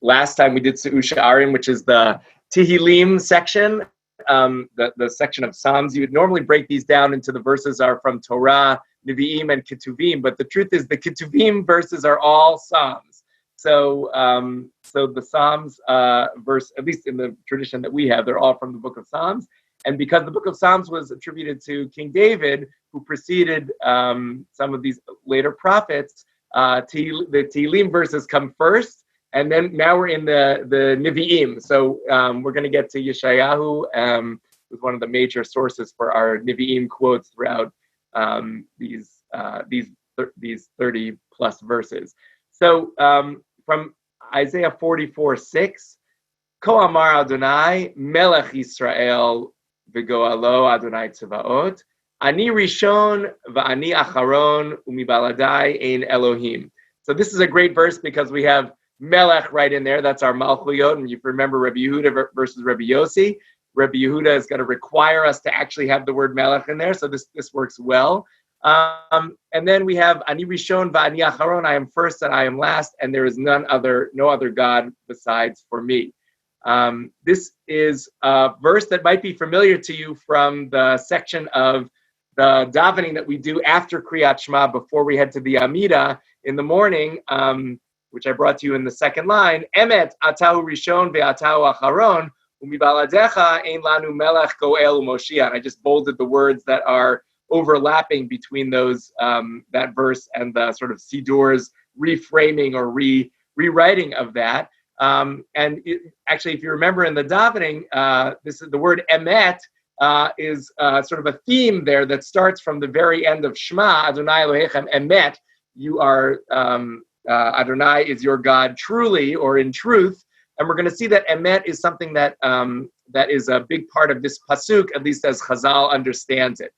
last time we did Se'u Sha'arim, which is the Tehillim section, the section of Psalms. You would normally break these down into the verses are from Torah, Nevi'im, and Ketuvim, but the truth is the Ketuvim verses are all Psalms. So the Psalms verse, at least in the tradition that we have, they're all from the book of Psalms. And because the book of Psalms was attributed to King David, who preceded some of these later prophets, the Tehillim verses come first, and then now we're in the Nevi'im. So we're going to get to Yeshayahu, who's one of the major sources for our Nevi'im quotes throughout these 30 plus verses. So from Isaiah 44:6, Ko Amar Adonai Melech Yisrael v'Goalo Adonai Tzevaot Ani Rishon v'Ani Acharon u'Mibaladai Ein Elohim. So this is a great verse because we have Melech right in there. That's our Malkhuyot. And you remember Rabbi Yehuda versus Rabbi Yossi. Rabbi Yehuda is going to require us to actually have the word Melech in there. So this works well. And then we have Ani Rishon v'Ani Acharon. I am first and I am last, and there is no other God besides for me. This is a verse that might be familiar to you from the section of the davening that we do after Kriyat Shema before we head to the Amida in the morning, which I brought to you in the second line. Emet atahu rishon ve'atahu acharon umibaladecha ein lanu melech goel u'moshiach. I just bolded the words that are overlapping between those that verse and the sort of Sidur's reframing or rewriting of that. Actually, if you remember in the davening, this is the word emet is sort of a theme there that starts from the very end of Shema, Adonai Elohechem emet. You are, Adonai is your God truly or in truth. And we're going to see that emet is something that is a big part of this pasuk, at least as Chazal understands it.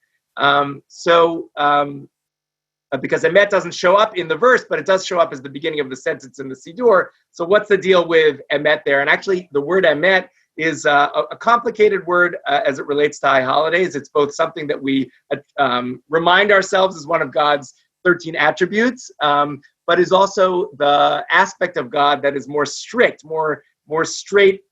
Because emet doesn't show up in the verse, but it does show up as the beginning of the sentence in the Sidur. So what's the deal with emet there? And actually, the word emet is a complicated word as it relates to high holidays. It's both something that we remind ourselves is one of God's 13 attributes, but is also the aspect of God that is more strict, more straight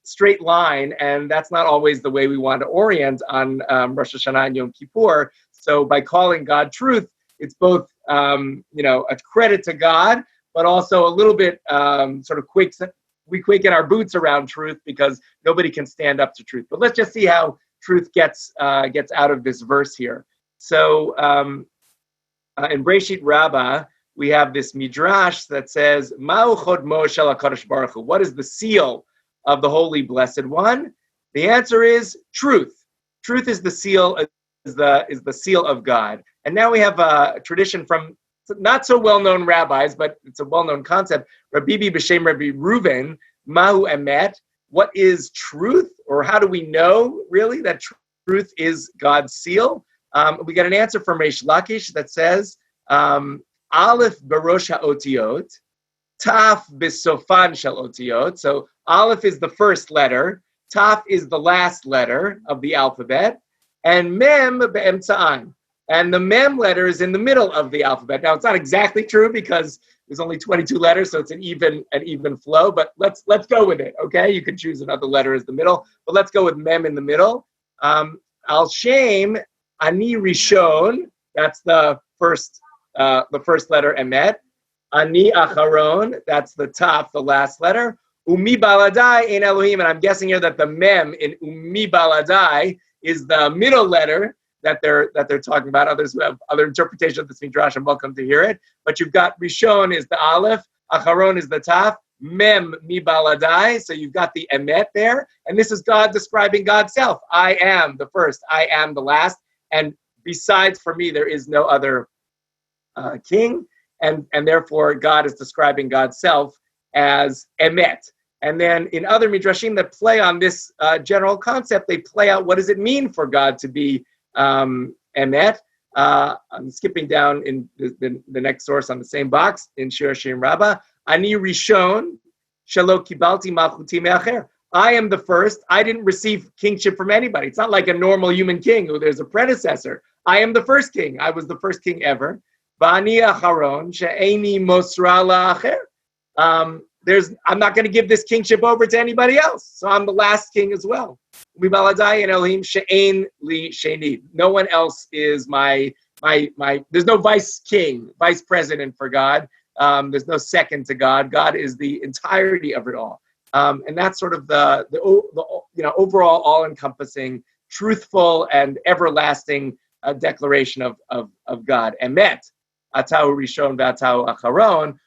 line, and that's not always the way we want to orient on Rosh Hashanah and Yom Kippur. So by calling God truth, it's both a credit to God, but also a little bit sort of we quake in our boots around truth because nobody can stand up to truth. But let's just see how truth gets out of this verse here. So in Breshit Rabbah, we have this midrash that says, "Ma'u chodmo shel HaKadosh Baruch Hu." What is the seal of the Holy Blessed One? The answer is truth. Truth is the seal. Is the seal of God. And now we have a tradition from not so well-known rabbis, but it's a well-known concept. Rabbi B'Shem Rabbi Reuven, Mahu Emet. What is truth, or how do we know really that truth is God's seal? We get an answer from Reish Lakish that says, Aleph Barosh HaOtiot, Taf B'Sofan Shel Otiot. So Aleph is the first letter, Taf is the last letter of the alphabet, and Mem Be'emtza'an. And the Mem letter is in the middle of the alphabet. Now, it's not exactly true because there's only 22 letters, so it's an even flow, but let's go with it, okay? You can choose another letter as the middle, but let's go with Mem in the middle. Al Shem Ani Rishon, that's the first letter, Emet. Ani Acharon, that's the top, the last letter. Umi Baladai in Elohim, and I'm guessing here that the Mem in Umi Baladai is the middle letter that they're talking about. Others who have other interpretations of this midrash, I'm welcome to hear it. But you've got Rishon is the Aleph, Acharon is the Taf, Mem mi baladai. So you've got the Emet there, and this is God describing God's self. I am the first, I am the last, and besides for me there is no other king, and therefore God is describing God's self as Emet. And then in other midrashim that play on this general concept, they play out what does it mean for God to be Emet. I'm skipping down in the next source on the same box in Shir Hashirim Rabbah. Ani Rishon shelo kibalti malchuti me'acher. I am the first. I didn't receive kingship from anybody. It's not like a normal human king who there's a predecessor. I am the first king. I was the first king ever. V'ani acharon she'eni mosra la'acher. I'm not going to give this kingship over to anybody else. So I'm the last king as well. No one else is my, there's no vice president for God. There's no second to God. God is the entirety of it all. And that's sort of the overall all-encompassing, truthful and everlasting declaration of God. Emet, atahu rishon v'atahu acharon.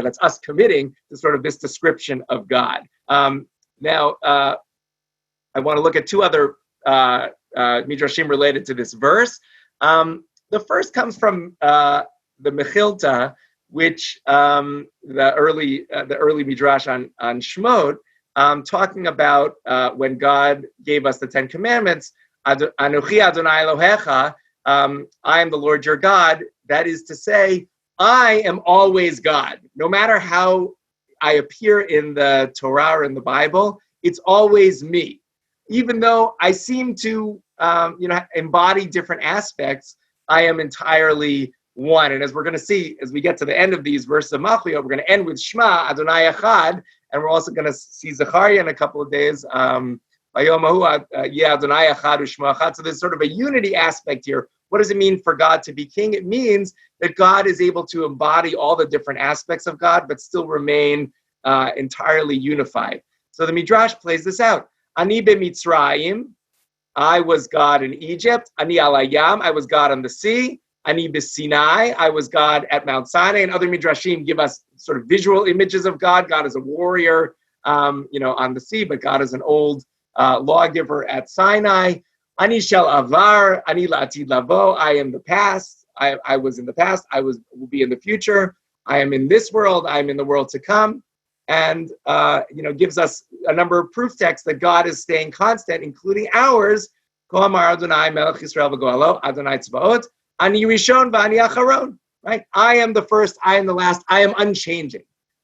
That's us committing to sort of this description of God. Now, I want to look at two other midrashim related to this verse. The first comes from the Mechilta, which the early midrash on Shmot, talking about when God gave us the Ten Commandments. Anochi Adonai Elohecha. I am the Lord your God. That is to say, I am always God. No matter how I appear in the Torah or in the Bible, it's always me. Even though I seem to, embody different aspects, I am entirely one. And as we're going to see, as we get to the end of these verses of Malkhuyot, we're going to end with Shema, Adonai Echad, and we're also going to see Zechariah in a couple of days. So there's sort of a unity aspect here. What does it mean for God to be king? It means that God is able to embody all the different aspects of God, but still remain entirely unified. So the Midrash plays this out. Ani b'Mitzrayim, I was God in Egypt. Ani alayam, I was God on the sea. Ani b'Sinai, I was God at Mount Sinai. And other Midrashim give us sort of visual images of God. God is a warrior, on the sea, but God is an old lawgiver at Sinai. Ani shel avar, ani la'atid lavo. I am the past. I was in the past. Will be in the future. I am in this world. I am in the world to come. And gives us a number of proof texts that God is staying constant, including ours. Ko amar Adonai Melech Yisrael v'goalo Adonai tzvaot ani rishon v'ani acharon. Right? I am the first. I am the last. I am unchanging.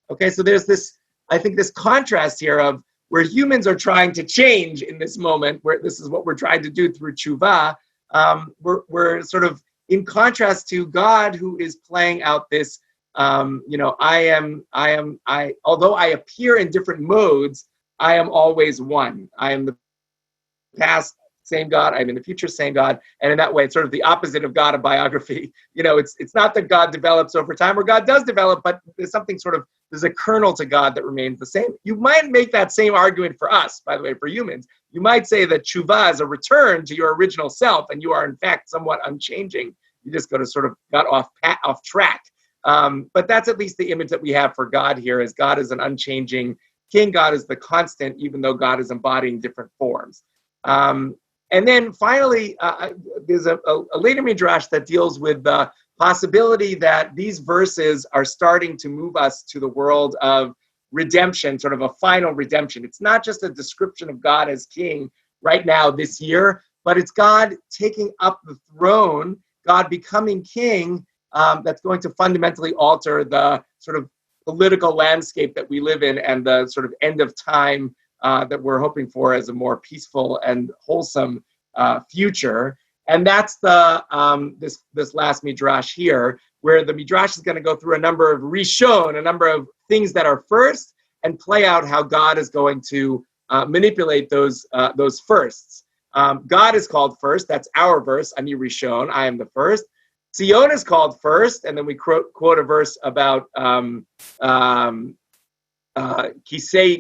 Okay, so there's this. I think this contrast here of where humans are trying to change in this moment, where this is what we're trying to do through tshuva, we're sort of in contrast to God, who is playing out this, although I appear in different modes, I am always one. I am the past, same God. I'm in the future, same God. And in that way, it's sort of the opposite of God of biography. It's not that God develops over time, or God does develop, but there's a kernel to God that remains the same. You might make that same argument for us, by the way, for humans. You might say that tshuva is a return to your original self, and you are in fact somewhat unchanging. You just got off track. But that's at least the image that we have for God here, as God is an unchanging king. God is the constant, even though God is embodying different forms. And then finally, there's a later midrash that deals with the possibility that these verses are starting to move us to the world of redemption, sort of a final redemption. It's not just a description of God as king right now this year, but it's God taking up the throne, God becoming king, that's going to fundamentally alter the sort of political landscape that we live in, and the sort of end of time that we're hoping for as a more peaceful and wholesome future. And that's the this last midrash here, where the midrash is going to go through a number of rishon, a number of things that are first, and play out how God is going to manipulate those firsts. God is called first. That's our verse. Ani rishon. I am the first. Sion is called first, and then we quote a verse about Kisei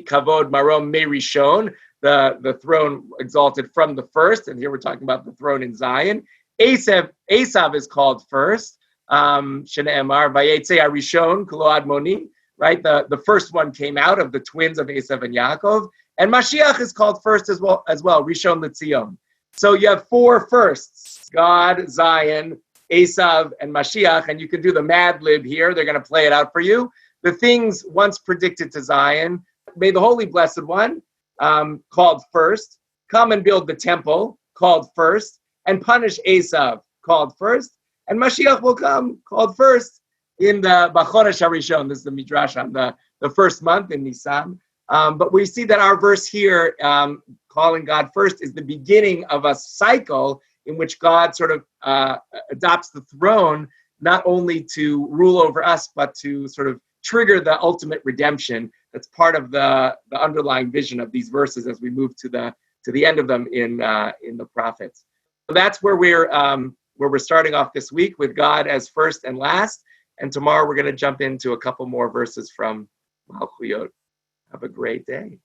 Kavod Marom Me Rishon, the throne exalted from the first, and here we're talking about the throne in Zion. Esav is called first. Shne'emar Vayetze Arishon Kulo Admoni, right? The first one came out of the twins of Esav and Yaakov, and Mashiach is called first as well. Rishon LeTzion. So you have four firsts: God, Zion, Esav, and Mashiach, and you can do the Mad Lib here. They're going to play it out for you. The things once predicted to Zion: may the Holy Blessed One, called first, come and build the temple, called first, and punish Esav, called first, and Mashiach will come, called first, in the Bachodesh HaRishon. This is the Midrash on the first month in Nisan. But we see that our verse here, calling God first, is the beginning of a cycle in which God sort of adopts the throne not only to rule over us, but to sort of trigger the ultimate redemption. That's part of the underlying vision of these verses as we move to the end of them in the prophets. So that's where we're starting off this week, with God as first and last. And tomorrow we're going to jump into a couple more verses from Malkhuyot. Have a great day.